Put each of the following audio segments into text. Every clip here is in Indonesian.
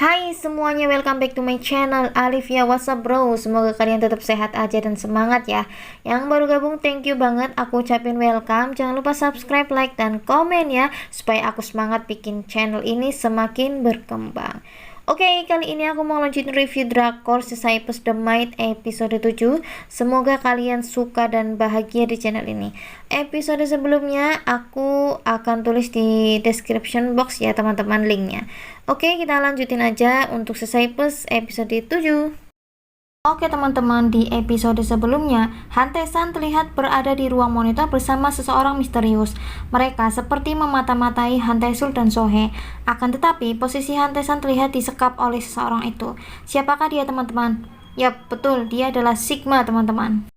Hai semuanya, welcome back to my channel Alivia. What's up bro? Semoga kalian tetap sehat aja dan semangat ya. Yang baru gabung, thank you banget, aku ucapin welcome. Jangan lupa subscribe, like, dan komen ya, supaya aku semangat bikin channel ini semakin berkembang. Oke, kali ini aku mau lanjutin review drakor Sisyphus The Might episode 7. Semoga kalian suka dan bahagia di channel ini. Episode sebelumnya aku akan tulis di description box ya teman-teman linknya. Oke, kita lanjutin aja untuk Sisyphus episode 7. Oke teman-teman, di episode sebelumnya, Hantaesan terlihat berada di ruang monitor bersama seseorang misterius. Mereka seperti memata-matai Hantaesul dan Sohee. Akan tetapi, posisi Hantaesan terlihat disekap oleh seseorang itu. Siapakah dia teman-teman? Yap, betul, dia adalah Sigma teman-teman.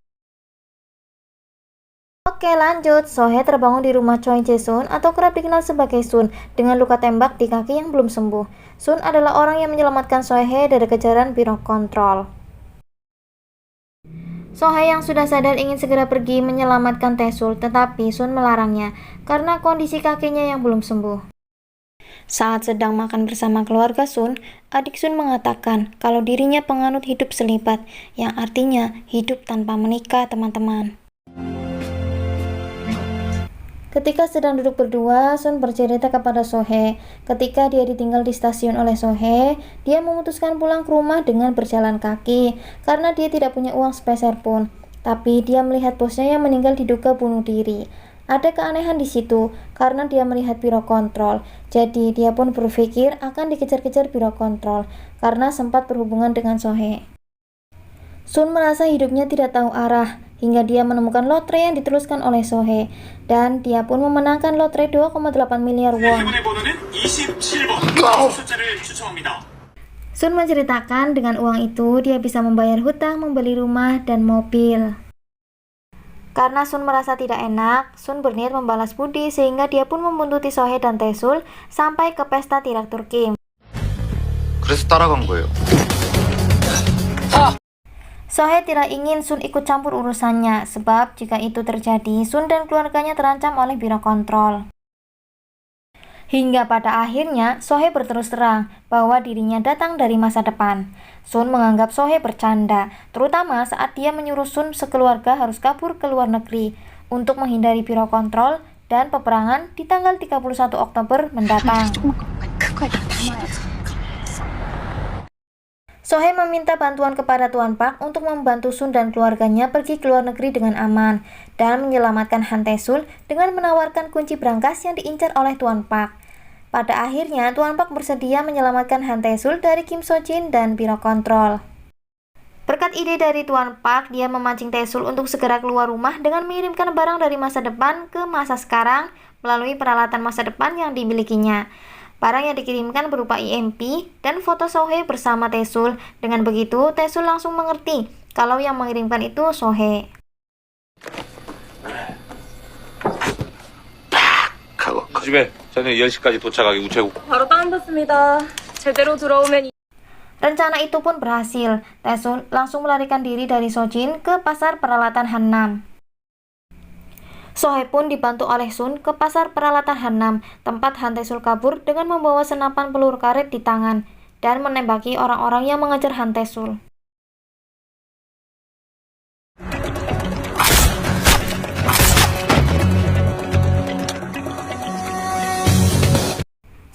Oke lanjut, Sohee terbangun di rumah Choi Jae-sun atau kerap dikenal sebagai Sun dengan luka tembak di kaki yang belum sembuh. Sun adalah orang yang menyelamatkan Sohee dari kejaran Biro Kontrol. Sohee yang sudah sadar ingin segera pergi menyelamatkan Taesul, tetapi Sun melarangnya karena kondisi kakinya yang belum sembuh. Saat sedang makan bersama keluarga Sun, adik Sun mengatakan kalau dirinya penganut hidup selipat, yang artinya hidup tanpa menikah teman-teman. Ketika sedang duduk berdua, Sun bercerita kepada Sohee. Ketika dia ditinggal di stasiun oleh Sohee, dia memutuskan pulang ke rumah dengan berjalan kaki karena dia tidak punya uang sepeser pun. Tapi dia melihat bosnya yang meninggal diduga bunuh diri. Ada keanehan di situ karena dia melihat Biro Kontrol. Jadi dia pun berpikir akan dikejar-kejar Biro Kontrol karena sempat berhubungan dengan Sohee. Sun merasa hidupnya tidak tahu arah hingga dia menemukan lotre yang diteruskan oleh Sohee, dan dia pun memenangkan lotre 2,8 miliar won. Sun menceritakan dengan uang itu dia bisa membayar hutang, membeli rumah dan mobil. Karena Sun merasa tidak enak, Sun berniat membalas budi sehingga dia pun membuntuti Sohee dan Taesul sampai ke pesta tirak Turki. 그래서 따라간 거예요. Sohee tidak ingin Sun ikut campur urusannya, sebab jika itu terjadi, Sun dan keluarganya terancam oleh Biro Kontrol. Hingga pada akhirnya, Sohee berterus terang bahwa dirinya datang dari masa depan. Sun menganggap Sohee bercanda, terutama saat dia menyuruh Sun sekeluarga harus kabur ke luar negeri untuk menghindari Biro Kontrol dan peperangan di tanggal 31 Oktober mendatang. Sohee meminta bantuan kepada Tuan Park untuk membantu Sun dan keluarganya pergi ke luar negeri dengan aman dan menyelamatkan Han Taesul dengan menawarkan kunci brankas yang diincar oleh Tuan Park. Pada akhirnya, Tuan Park bersedia menyelamatkan Han Taesul dari Kim So Jin dan Biro Kontrol. Berkat ide dari Tuan Park, dia memancing Taesul untuk segera keluar rumah dengan mengirimkan barang dari masa depan ke masa sekarang melalui peralatan masa depan yang dimilikinya. Barang yang dikirimkan berupa EMP dan foto Sohee bersama Taesul. Dengan begitu, Taesul langsung mengerti kalau yang mengirimkan itu Sohee. 집에 저녁 10시까지 도착하기 우체국. 바로 다운받습니다. 제대로 들어오면 Rencana itu pun berhasil. Taesul langsung melarikan diri dari Sojin ke pasar peralatan Hannam. Sohee pun dibantu oleh Sun ke pasar peralatan Hannam, tempat Han Taesul kabur dengan membawa senapan peluru karet di tangan dan menembaki orang-orang yang mengejar Han Taesul.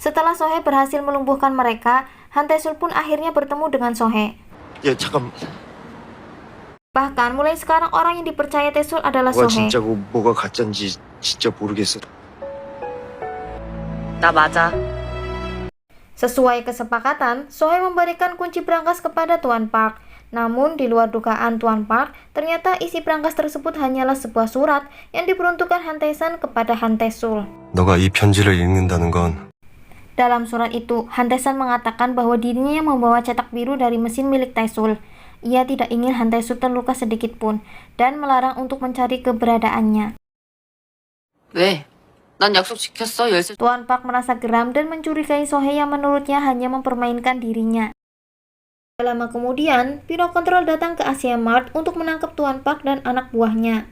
Setelah Sohee berhasil melumpuhkan mereka, Han Taesul pun akhirnya bertemu dengan Sohee. 야 잠깐. Bahkan mulai sekarang orang yang dipercaya Taesul adalah 뭐가 Sohee. 진짜고 뭐가 가짜인지 진짜 모르겠어. 나 맞아. Sesuai kesepakatan, Sohee memberikan kunci brankas kepada Tuan Park. Namun di luar dugaan Tuan Park, ternyata isi brankas tersebut hanyalah sebuah surat yang diperuntukkan Han Tae-san kepada Han Taesul. 너가 이 편지를 읽는다는 건 Dalam surat itu, Han Tae-san mengatakan bahwa dirinya yang membawa cetak biru dari mesin milik Taesul. Ia tidak ingin Han Taesul terluka sedikit pun dan melarang untuk mencari keberadaannya. 왜? 난 약속 지켰어. 열쇠. Tuan Park merasa geram dan mencurigai Sohee yang menurutnya hanya mempermainkan dirinya. Tak lama kemudian, Biro Kontrol datang ke Asia Mart untuk menangkap Tuan Park dan anak buahnya.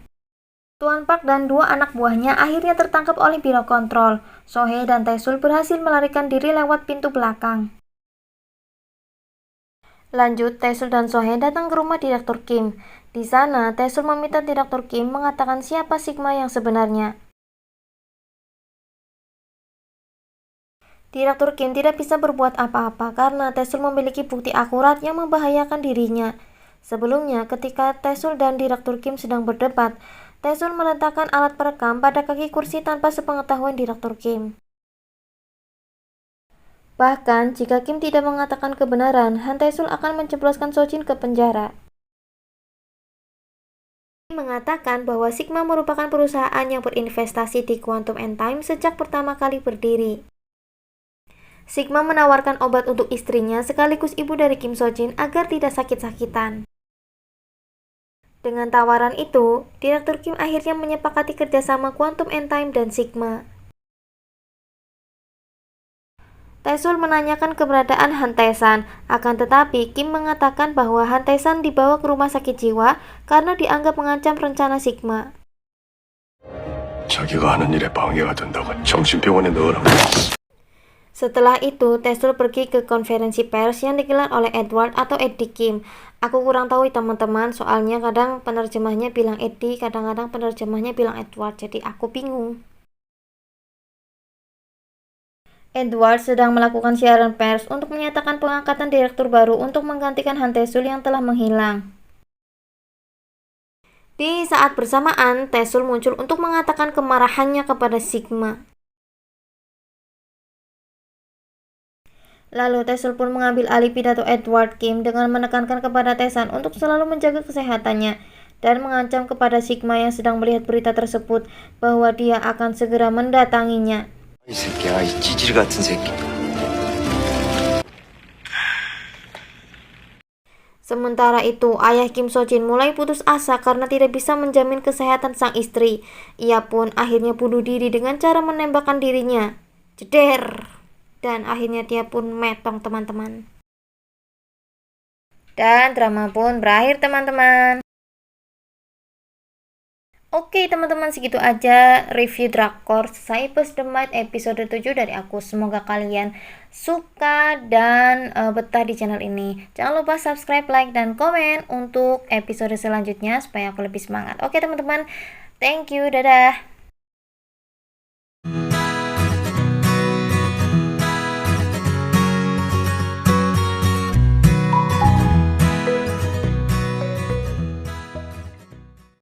Tuan Park dan dua anak buahnya akhirnya tertangkap oleh Biro Kontrol. Sohee dan Taesul berhasil melarikan diri lewat pintu belakang. Lanjut, Taesul dan Sohee datang ke rumah Direktur Kim. Di sana, Taesul meminta Direktur Kim mengatakan siapa Sigma yang sebenarnya. Direktur Kim tidak bisa berbuat apa-apa karena Taesul memiliki bukti akurat yang membahayakan dirinya. Sebelumnya, ketika Taesul dan Direktur Kim sedang berdebat, Taesul meletakkan alat perekam pada kaki kursi tanpa sepengetahuan Direktur Kim. Bahkan, jika Kim tidak mengatakan kebenaran, Han Taesul akan menjebloskan Sojin ke penjara. Kim mengatakan bahwa Sigma merupakan perusahaan yang berinvestasi di Quantum and Time sejak pertama kali berdiri. Sigma menawarkan obat untuk istrinya sekaligus ibu dari Kim Sojin agar tidak sakit-sakitan. Dengan tawaran itu, Direktur Kim akhirnya menyepakati kerjasama Quantum and Time dan Sigma. Taesul menanyakan keberadaan Han Tae-san, akan tetapi Kim mengatakan bahwa Han Tae-san dibawa ke rumah sakit jiwa karena dianggap mengancam rencana Sigma. 자기가 하는 일에 방해가 된다고 정신병원에 넣으라고. Setelah itu, Taesul pergi ke konferensi pers yang digelar oleh Edward atau Eddie Kim. Aku kurang tahu teman-teman, soalnya kadang penerjemahnya bilang Eddie, kadang-kadang penerjemahnya bilang Edward, jadi aku bingung. Edward sedang melakukan siaran pers untuk menyatakan pengangkatan direktur baru untuk menggantikan Han Taesul yang telah menghilang. Di saat bersamaan, Taesul muncul untuk mengatakan kemarahannya kepada Sigma. Lalu Taesul pun mengambil alih pidato Edward Kim dengan menekankan kepada Tae-san untuk selalu menjaga kesehatannya dan mengancam kepada Sigma yang sedang melihat berita tersebut bahwa dia akan segera mendatanginya. 이 새끼야, 이 찌질 같은 새끼. Sementara itu, ayah Kim Sojin mulai putus asa karena tidak bisa menjamin kesehatan sang istri. Ia pun akhirnya bunuh diri dengan cara menembakkan dirinya. Jeder! Dan akhirnya dia pun metong, teman-teman. Dan drama pun berakhir, teman-teman. Oke teman-teman, segitu aja review drakor Cypress the Might episode 7 dari aku. Semoga kalian suka dan betah di channel ini. Jangan lupa subscribe, like, dan komen untuk episode selanjutnya supaya aku lebih semangat. Oke teman-teman, thank you, dadah.